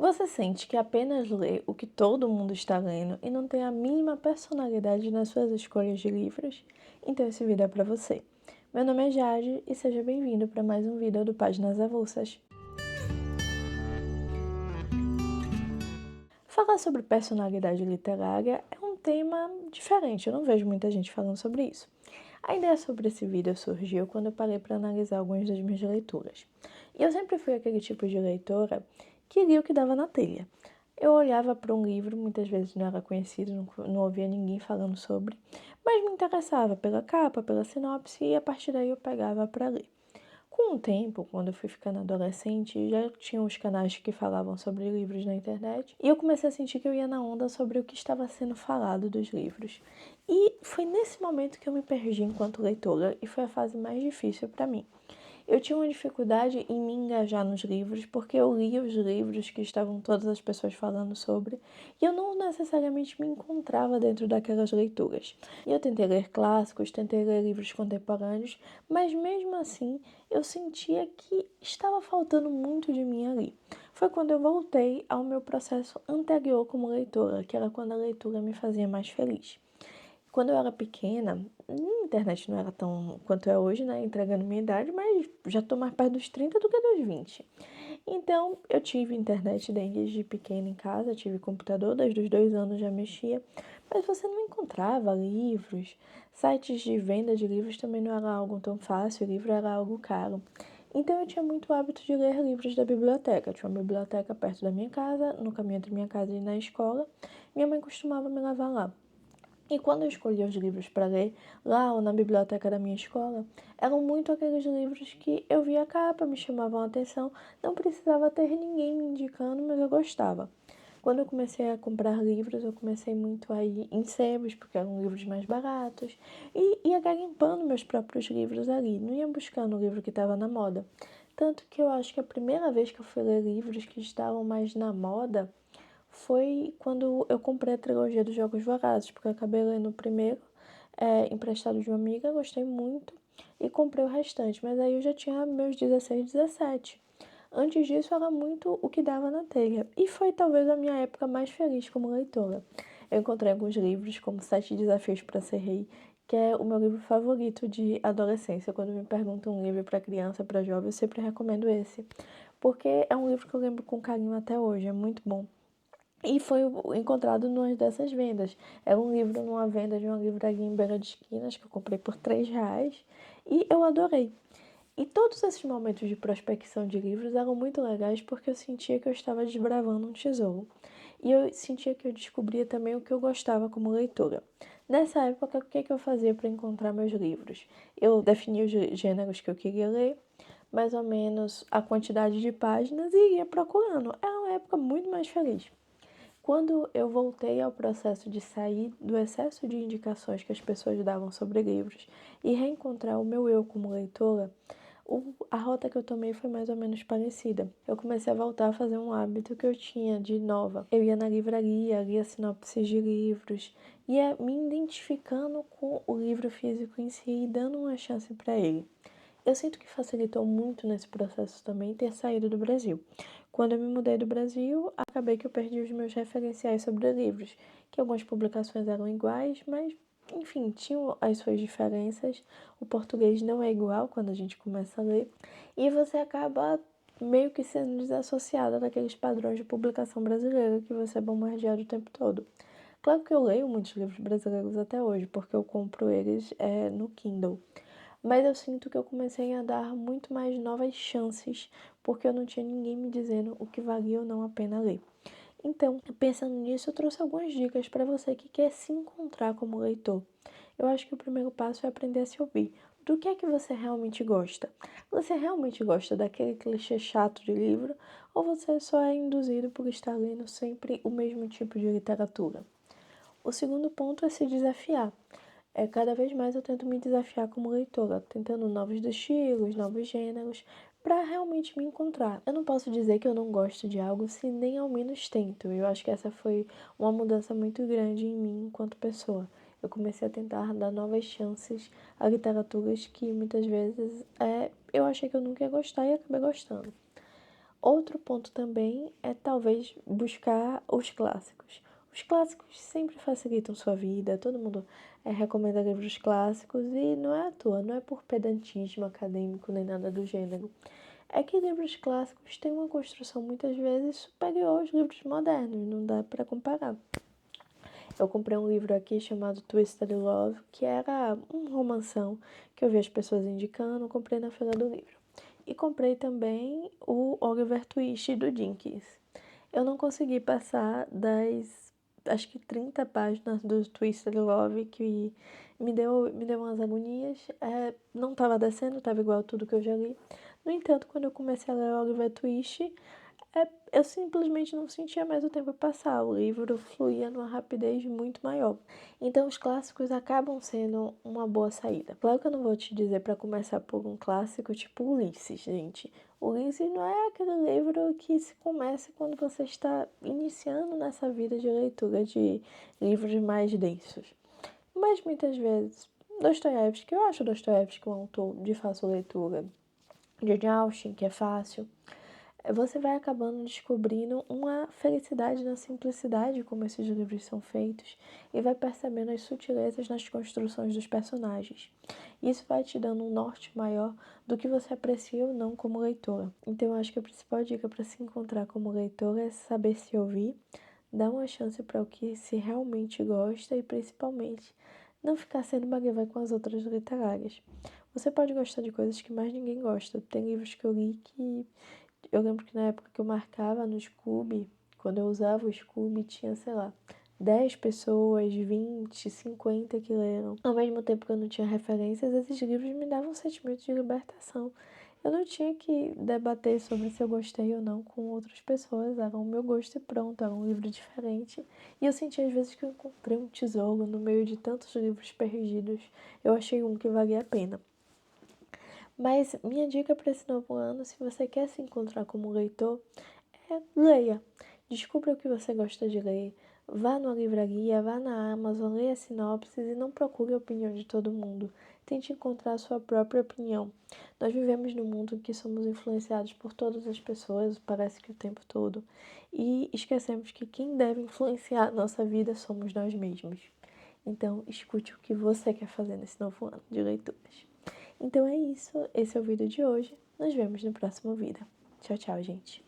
Você sente que apenas lê o que todo mundo está lendo e não tem a mínima personalidade nas suas escolhas de livros? Então esse vídeo é para você. Meu nome é Jade e seja bem-vindo para mais um vídeo do Páginas Avulsas. Falar sobre personalidade literária é um tema diferente, eu não vejo muita gente falando sobre isso. A ideia sobre esse vídeo surgiu quando eu parei para analisar algumas das minhas leituras. E eu sempre fui aquele tipo de leitora que lia o que dava na telha. Eu olhava para um livro, muitas vezes não era conhecido, não ouvia ninguém falando sobre, mas me interessava pela capa, pela sinopse, e a partir daí eu pegava para ler. Com o tempo, quando eu fui ficando adolescente, já tinha os canais que falavam sobre livros na internet, e eu comecei a sentir que eu ia na onda sobre o que estava sendo falado dos livros. E foi nesse momento que eu me perdi enquanto leitora, e foi a fase mais difícil para mim. Eu tinha uma dificuldade em me engajar nos livros, porque eu lia os livros que estavam todas as pessoas falando sobre, e eu não necessariamente me encontrava dentro daquelas leituras. E eu tentei ler clássicos, tentei ler livros contemporâneos, mas mesmo assim eu sentia que estava faltando muito de mim ali. Foi quando eu voltei ao meu processo anterior como leitora, que era quando a leitura me fazia mais feliz. Quando eu era pequena, a internet não era tão quanto é hoje, né? Entregando minha idade, mas já tô mais perto dos 30 do que dos 20. Então, eu tive internet desde pequena em casa, tive computador, desde os 2 anos já mexia, mas você não encontrava livros. Sites de venda de livros também não era algo tão fácil, o livro era algo caro. Então, eu tinha muito hábito de ler livros da biblioteca. Eu tinha uma biblioteca perto da minha casa, no caminho entre minha casa e na escola. Minha mãe costumava me levar lá. E quando eu escolhia os livros para ler, lá ou na biblioteca da minha escola, eram muito aqueles livros que eu via a capa, me chamavam a atenção, não precisava ter ninguém me indicando, mas eu gostava. Quando eu comecei a comprar livros, eu comecei muito a ir em sebos, porque eram livros mais baratos, e ia garimpando meus próprios livros ali, não ia buscando o livro que estava na moda. Tanto que eu acho que a primeira vez que eu fui ler livros que estavam mais na moda foi quando eu comprei a trilogia dos Jogos Vorazes, porque eu acabei lendo o primeiro, emprestado de uma amiga, gostei muito, e comprei o restante. Mas aí eu já tinha meus 16, 17. Antes disso, era muito o que dava na telha. E foi talvez a minha época mais feliz como leitora. Eu encontrei alguns livros, como Sete Desafios para Ser Rei, que é o meu livro favorito de adolescência. Quando me perguntam um livro para criança, para jovem, eu sempre recomendo esse. Porque é um livro que eu lembro com carinho até hoje, é muito bom. E foi encontrado numa dessas vendas. Era um livro numa venda de uma livraria em Beira de Esquinas, que eu comprei por R$ 3, e eu adorei. E todos esses momentos de prospecção de livros eram muito legais porque eu sentia que eu estava desbravando um tesouro. E eu sentia que eu descobria também o que eu gostava como leitora. Nessa época, o que é que eu fazia para encontrar meus livros? Eu definia os gêneros que eu queria ler, mais ou menos a quantidade de páginas e ia procurando. Era uma época muito mais feliz. Quando eu voltei ao processo de sair do excesso de indicações que as pessoas davam sobre livros e reencontrar o meu eu como leitora, a rota que eu tomei foi mais ou menos parecida. Eu comecei a voltar a fazer um hábito que eu tinha de nova. Eu ia na livraria, lia sinopses de livros, ia me identificando com o livro físico em si e dando uma chance para ele. Eu sinto que facilitou muito nesse processo também ter saído do Brasil. Quando eu me mudei do Brasil, acabei que eu perdi os meus referenciais sobre livros, que algumas publicações eram iguais, mas, enfim, tinham as suas diferenças. O português não é igual quando a gente começa a ler, e você acaba meio que sendo desassociada daqueles padrões de publicação brasileira que você é bombardeado o tempo todo. Claro que eu leio muitos livros brasileiros até hoje, porque eu compro eles no Kindle. Mas eu sinto que eu comecei a dar muito mais novas chances, porque eu não tinha ninguém me dizendo o que valia ou não a pena ler. Então, pensando nisso, eu trouxe algumas dicas para você que quer se encontrar como leitor. Eu acho que o primeiro passo é aprender a se ouvir. Do que é que você realmente gosta? Você realmente gosta daquele clichê chato de livro ou você só é induzido por estar lendo sempre o mesmo tipo de literatura? O segundo ponto é se desafiar. Cada vez mais eu tento me desafiar como leitora, tentando novos estilos, novos gêneros, para realmente me encontrar. Eu não posso dizer que eu não gosto de algo se nem ao menos tento. Eu acho que essa foi uma mudança muito grande em mim enquanto pessoa. Eu comecei a tentar dar novas chances a literaturas que muitas vezes eu achei que eu nunca ia gostar e acabei gostando. Outro ponto também é talvez buscar os clássicos. Os clássicos sempre facilitam sua vida, todo mundo recomenda livros clássicos e não é à toa, não é por pedantismo acadêmico nem nada do gênero. É que livros clássicos têm uma construção muitas vezes superior aos livros modernos, não dá para comparar. Eu comprei um livro aqui chamado Twisted Love, que era um romanção que eu vi as pessoas indicando, comprei na Feira do Livro. E comprei também o Oliver Twist do Dickens. Eu não consegui passar das, acho que 30 páginas do Twisted Love, que me deu umas agonias. Não estava descendo, estava igual a tudo que eu já li. No entanto, quando eu comecei a ler Oliver Twist, eu simplesmente não sentia mais o tempo passar. O livro fluía numa rapidez muito maior. Então, os clássicos acabam sendo uma boa saída. Claro que eu não vou te dizer para começar por um clássico tipo Ulisses, gente. Ulisses não é aquele livro que se começa quando você está iniciando nessa vida de leitura de livros mais densos. Mas muitas vezes, Dostoiévski, eu acho Dostoiévski um autor de fácil leitura. Jane Austen, que é fácil. Você vai acabando descobrindo uma felicidade na simplicidade como esses livros são feitos e vai percebendo as sutilezas nas construções dos personagens. Isso vai te dando um norte maior do que você aprecia ou não como leitora. Então, eu acho que a principal dica para se encontrar como leitora é saber se ouvir, dar uma chance para o que se realmente gosta e, principalmente, não ficar sendo bagueva com as outras literárias. Você pode gostar de coisas que mais ninguém gosta. Tem livros que eu li que eu lembro que na época que eu marcava no Scooby, quando eu usava o Scooby, tinha, sei lá, 10 pessoas, 20, 50 que leram. Ao mesmo tempo que eu não tinha referências, esses livros me davam um sentimento de libertação. Eu não tinha que debater sobre se eu gostei ou não com outras pessoas, era o meu gosto e pronto, era um livro diferente. E eu senti às vezes que eu encontrei um tesouro no meio de tantos livros perdidos. Eu achei um que valia a pena. Mas minha dica para esse novo ano, se você quer se encontrar como leitor, é leia. Descubra o que você gosta de ler. Vá numa livraria, vá na Amazon, leia sinopses e não procure a opinião de todo mundo. Tente encontrar a sua própria opinião. Nós vivemos num mundo em que somos influenciados por todas as pessoas, parece que o tempo todo, e esquecemos que quem deve influenciar a nossa vida somos nós mesmos. Então, escute o que você quer fazer nesse novo ano de leituras. Então é isso, esse é o vídeo de hoje. Nos vemos no próximo vídeo. Tchau, tchau, gente.